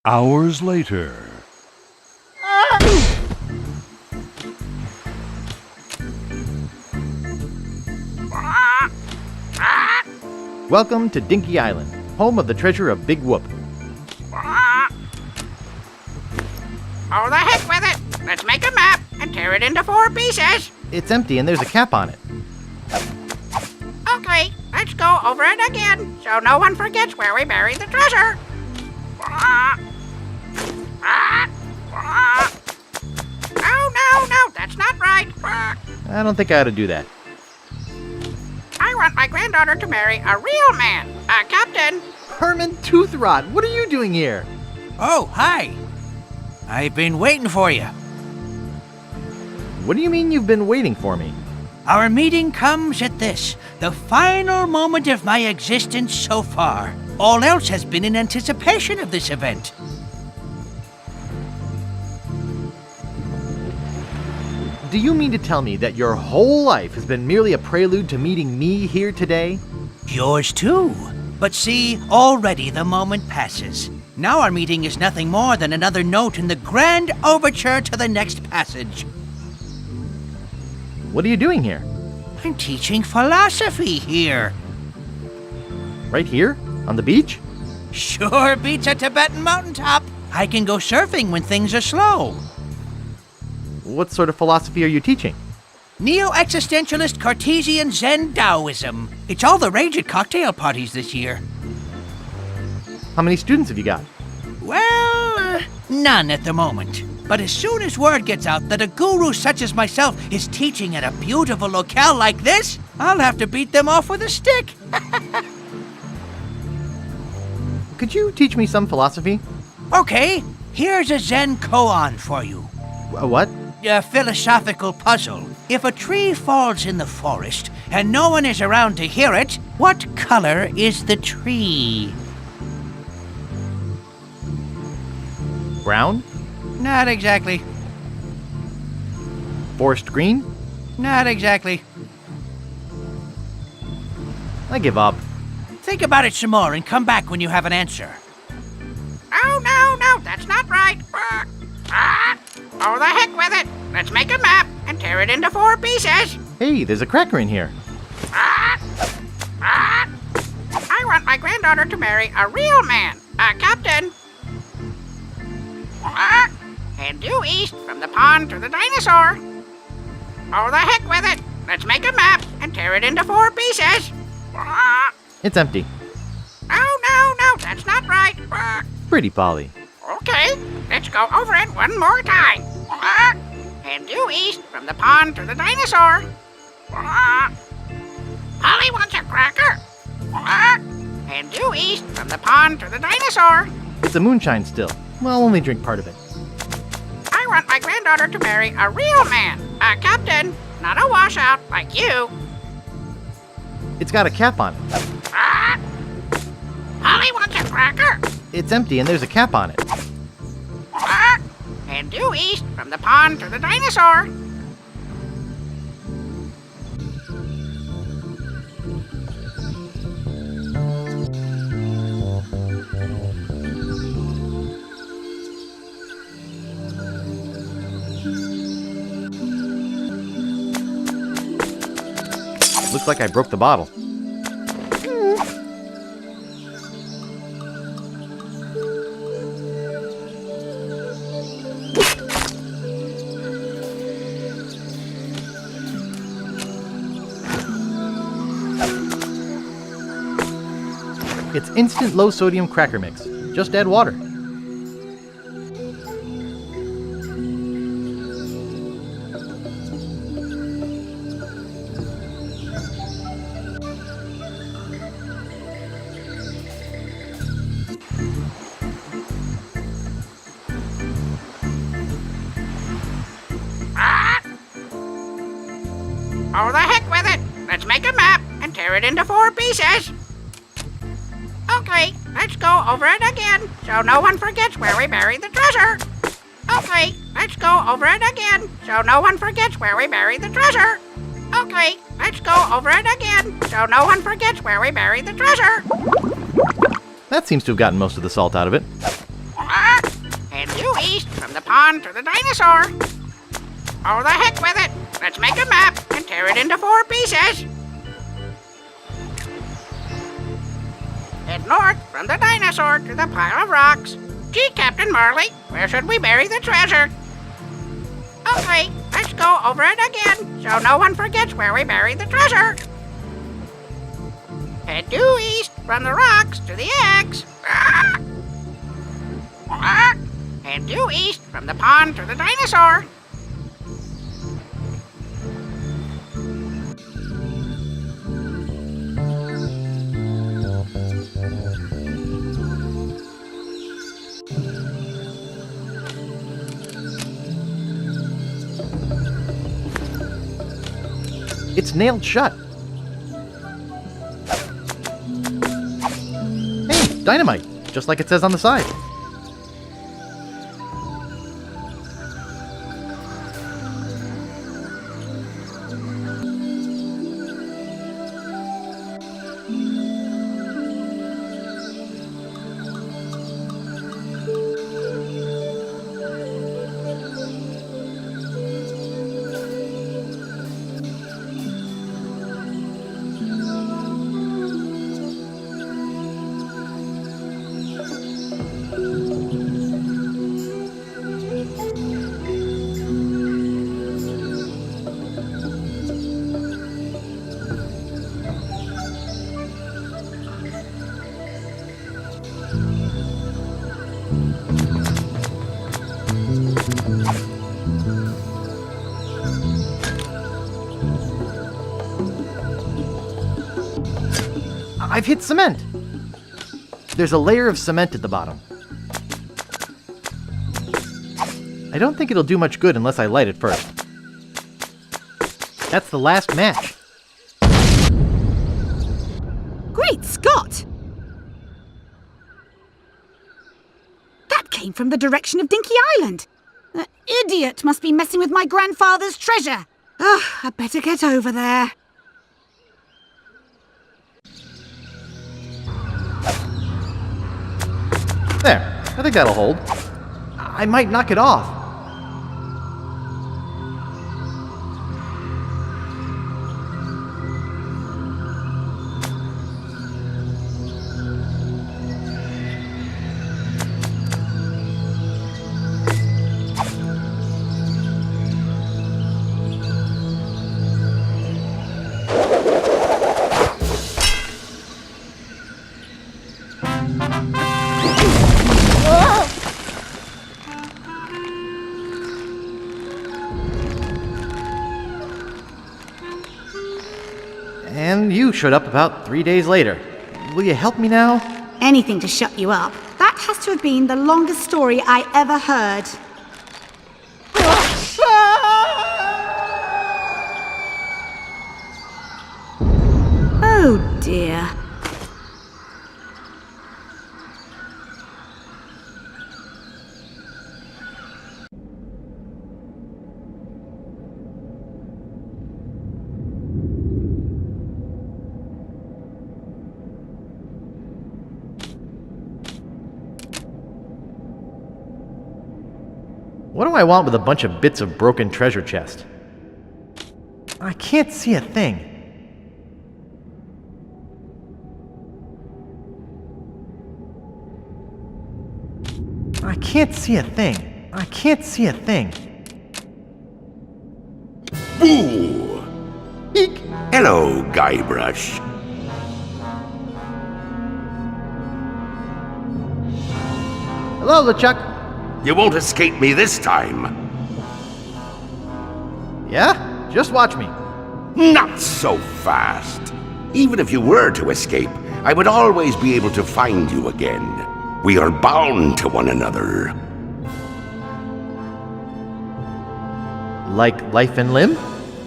Hours later. Welcome to Dinky Island, home of the treasure of Big Whoop. Oh, the heck with it! Let's make a map and tear it into 4 pieces. It's empty and there's a cap on it. Okay, let's go over it again so no one forgets where we buried the treasure. No, that's not right. I don't think I ought to do that. I want my granddaughter to marry a real man, a captain. Herman Toothrot, what are you doing here? Oh, hi. I've been waiting for you. What do you mean you've been waiting for me? Our meeting comes at this, the final moment of my existence so far. All else has been in anticipation of this event. Do you mean to tell me that your whole life has been merely a prelude to meeting me here today? Yours too. But see, already the moment passes. Now our meeting is nothing more than another note in the grand overture to the next passage. What are you doing here? I'm teaching philosophy here. Right here? On the beach? Sure beats a Tibetan mountaintop. I can go surfing when things are slow. What sort of philosophy are you teaching? Neo-existentialist Cartesian Zen Taoism. It's all the rage at cocktail parties this year. How many students have you got? Well, none at the moment. But as soon as word gets out that a guru such as myself is teaching at a beautiful locale like this, I'll have to beat them off with a stick. Could you teach me some philosophy? Okay, here's a Zen koan for you. A what? A philosophical puzzle. If a tree falls in the forest and no one is around to hear it, what color is the tree? Brown? Not exactly. Forest green? Not exactly. I give up. Think about it some more and come back when you have an answer. No, that's not right. Oh, the heck with it. Let's make a map and tear it into 4 pieces. Hey, there's a cracker in here. I want my granddaughter to marry a real man, a captain. And due east from the pond to the dinosaur. Oh, the heck with it. Let's make a map and tear it into 4 pieces. It's empty. No, that's not right. Pretty Polly. Okay, let's go over it one more time. And due east from the pond to the dinosaur. Polly wants a cracker. And due east from the pond to the dinosaur. It's a moonshine still. Well, I'll only drink part of it. I want my granddaughter to marry a real man, a captain, not a washout like you. It's got a cap on it. Polly wants a cracker. It's empty and there's a cap on it. And due east from the pond to the dinosaur. Looks like I broke the bottle. It's instant low-sodium cracker mix. Just add water. Oh, the heck with it. Let's make a map and tear it into 4 pieces. Okay, let's go over it again so no one forgets where we buried the treasure. Okay, let's go over it again so no one forgets where we buried the treasure. Okay, let's go over it again so no one forgets where we buried the treasure. That seems to have gotten most of the salt out of it. pond to the dinosaur. Oh, the heck with it. Let's make a map and tear it into 4 pieces. Head north from the dinosaur to the pile of rocks. Gee, Captain Marley, where should we bury the treasure? Okay, let's go over it again, so no one forgets where we buried the treasure. Head due east from the rocks to the eggs. Head due east from the pond to the dinosaur. It's nailed shut. Hey, dynamite, just like it says on the side. I've hit cement! There's a layer of cement at the bottom. I don't think it'll do much good unless I light it first. That's the last match. Great Scott! That came from the direction of Dinky Island. An idiot must be messing with my grandfather's treasure. Ugh, I better get over there. There, I think that'll hold. I might knock it off. And you showed up about 3 days later. Will you help me now? Anything to shut you up. That has to have been the longest story I ever heard. Oh dear. What do I want with a bunch of bits of broken treasure chest? I can't see a thing. I can't see a thing. I can't see a thing. Boo! Eek! Hello, Guybrush. Hello, LeChuck. You won't escape me this time. Yeah? Just watch me. Not so fast. Even if you were to escape, I would always be able to find you again. We are bound to one another. Like life and limb?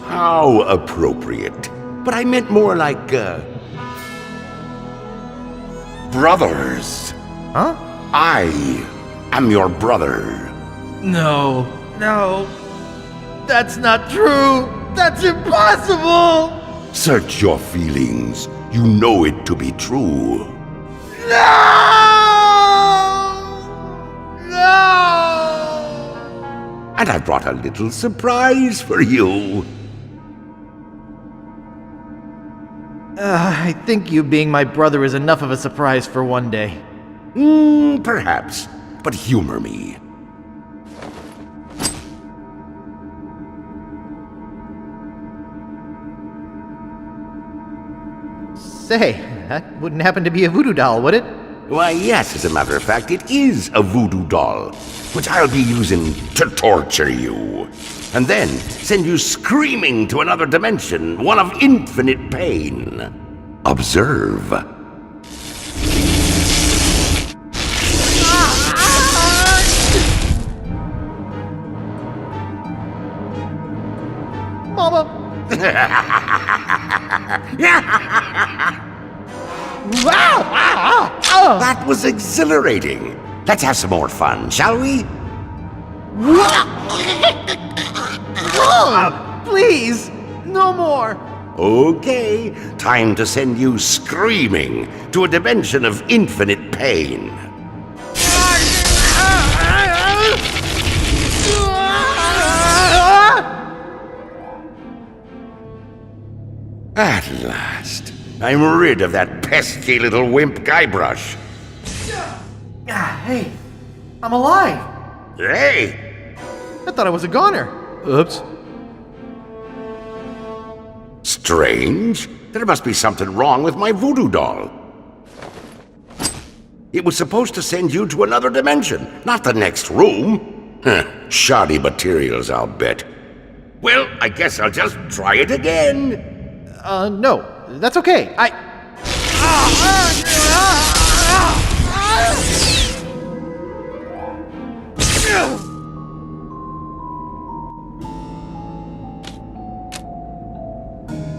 How appropriate. But I meant more like, brothers. Huh? I'm your brother. No. That's not true. That's impossible. Search your feelings. You know it to be true. No! And I brought a little surprise for you. I think you being my brother is enough of a surprise for one day. Perhaps, but humor me. Say, that wouldn't happen to be a voodoo doll, would it? Why, yes, as a matter of fact, it is a voodoo doll, which I'll be using to torture you. And then send you screaming to another dimension, one of infinite pain. Observe. Mama! That was exhilarating. Let's have some more fun, shall we? Please! No more! Okay, time to send you screaming to a dimension of infinite pain. At last, I'm rid of that pesky little wimp Guybrush. Hey, I'm alive! Hey! I thought I was a goner. Oops. Strange. There must be something wrong with my voodoo doll. It was supposed to send you to another dimension, not the next room. Shoddy materials, I'll bet. Well, I guess I'll just try it again. No, that's okay.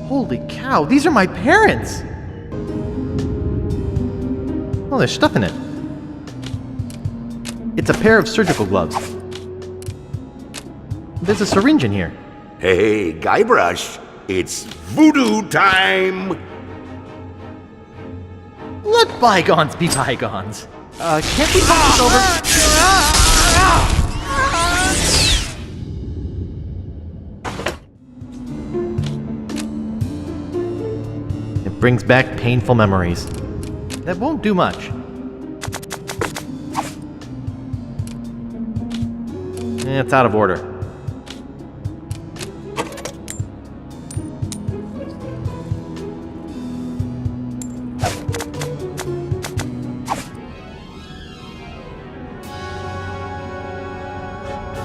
Holy cow, these are my parents! Oh, there's stuff in it. It's a pair of surgical gloves. There's a syringe in here. Hey, Guybrush, it's voodoo time! Let bygones be bygones. Can't we talk this over? It brings back painful memories. That won't do much. It's out of order.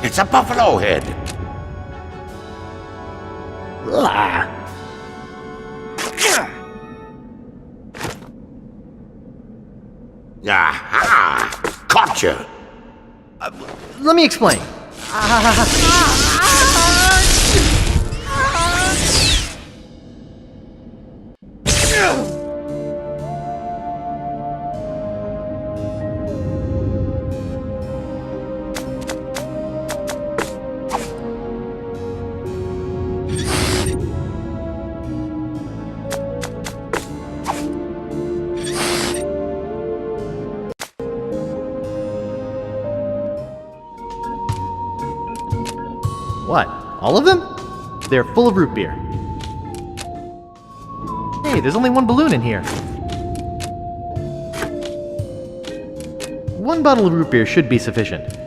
It's a buffalo head. Aha! Gotcha! Let me explain. What? All of them? They're full of root beer. Hey, there's only one balloon in here. One bottle of root beer should be sufficient.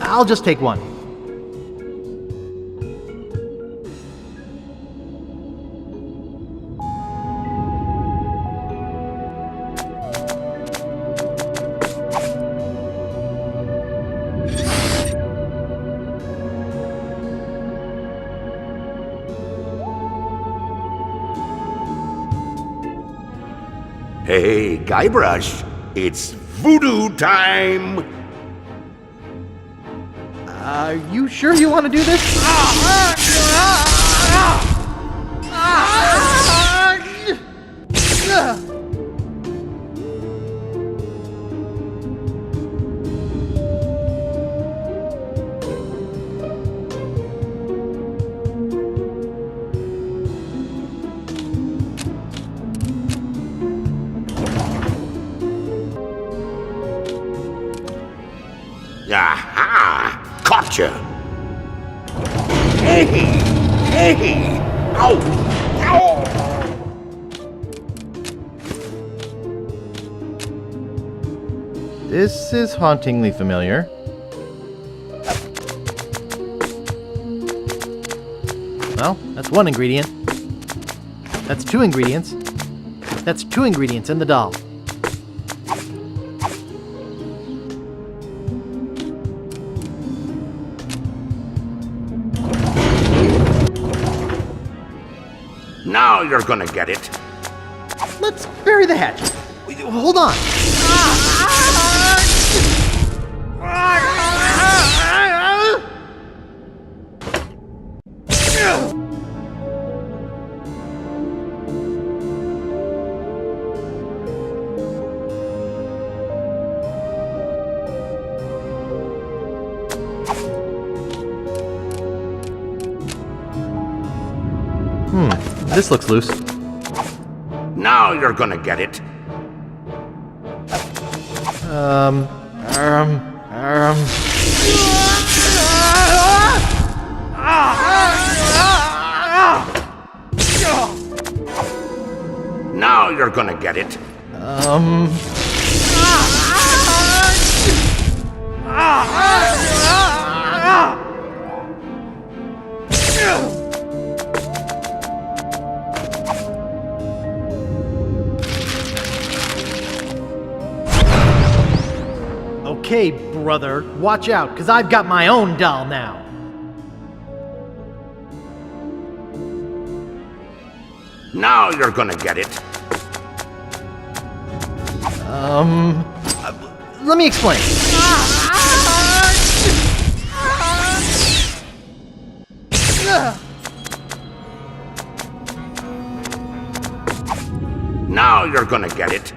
I'll just take one. Hey, Guybrush, it's voodoo time! Are you sure you want to do this? Aha! gotcha. Hey! Hey! Ow! Ow! This is hauntingly familiar. Well, that's one ingredient. That's two ingredients. That's two ingredients in the doll. Now you're gonna get it. Let's bury the hatchet. Hold on. This looks loose. Now you're gonna get it. Now you're gonna get it. Okay, brother, watch out, because I've got my own doll now. Now you're gonna get it. Let me explain. Now you're gonna get it.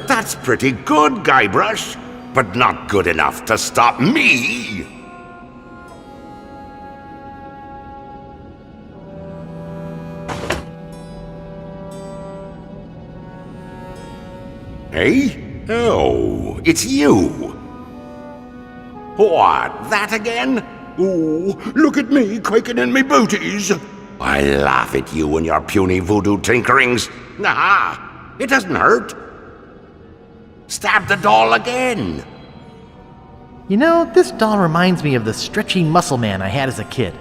That's pretty good, Guybrush, but not good enough to stop me. Hey? Oh, it's you. What, that again? Ooh, look at me quaking in me booties. I laugh at you and your puny voodoo tinkerings. Nah, it doesn't hurt. Stab the doll again. You know, this doll reminds me of the stretchy muscle man I had as a kid.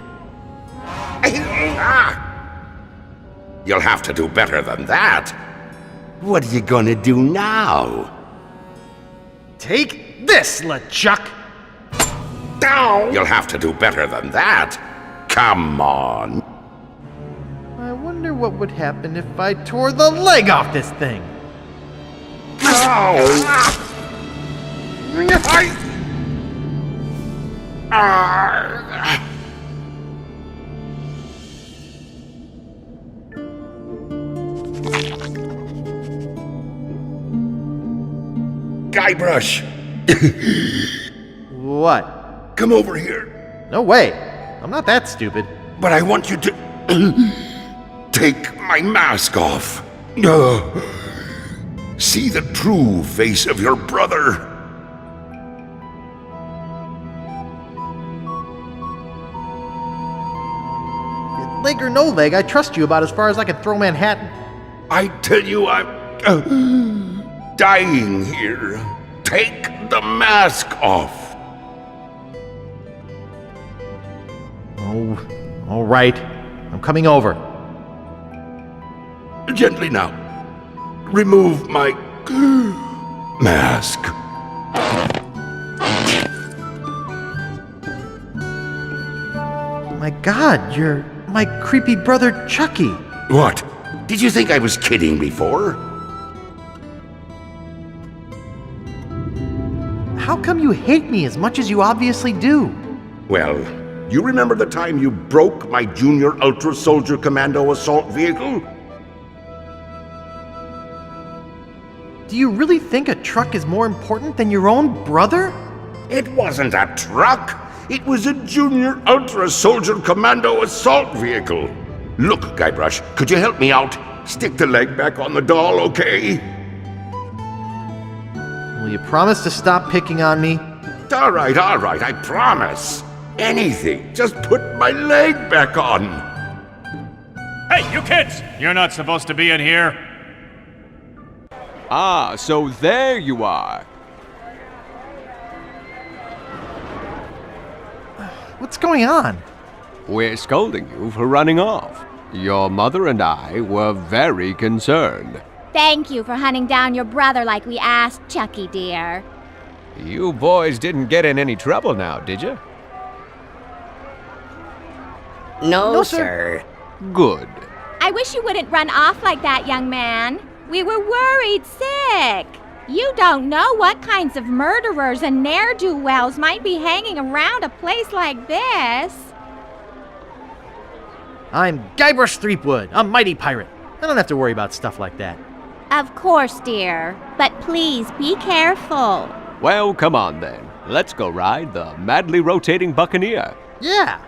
You'll have to do better than that. What are you gonna do now? Take this, LeChuck! You'll have to do better than that. Come on. I wonder what would happen if I tore the leg off this thing. Guybrush, What? come over here. No way. I'm not that stupid. But I want you to take my mask off. See the true face of your brother. Leg or no leg, I trust you about as far as I can throw Manhattan. I tell you, I'm dying here. Take the mask off. Oh, all right. I'm coming over. Gently now. Remove my mask. My God, you're my creepy brother Chucky. What? Did you think I was kidding before? How come you hate me as much as you obviously do? Well, you remember the time you broke my Junior Ultra Soldier Commando assault vehicle? Do you really think a truck is more important than your own brother? It wasn't a truck. It was a Junior Ultra Soldier Commando assault vehicle. Look, Guybrush, could you help me out? Stick the leg back on the doll, okay? Will you promise to stop picking on me? All right, I promise. Anything, just put my leg back on. Hey, you kids! You're not supposed to be in here. Ah, so there you are. What's going on? We're scolding you for running off. Your mother and I were very concerned. Thank you for hunting down your brother like we asked, Chucky dear. You boys didn't get in any trouble now, did you? No, sir. Good. I wish you wouldn't run off like that, young man. We were worried sick. You don't know what kinds of murderers and ne'er-do-wells might be hanging around a place like this. I'm Guybrush Threepwood, a mighty pirate. I don't have to worry about stuff like that. Of course, dear. But please be careful. Well, come on then. Let's go ride the madly rotating Buccaneer. Yeah,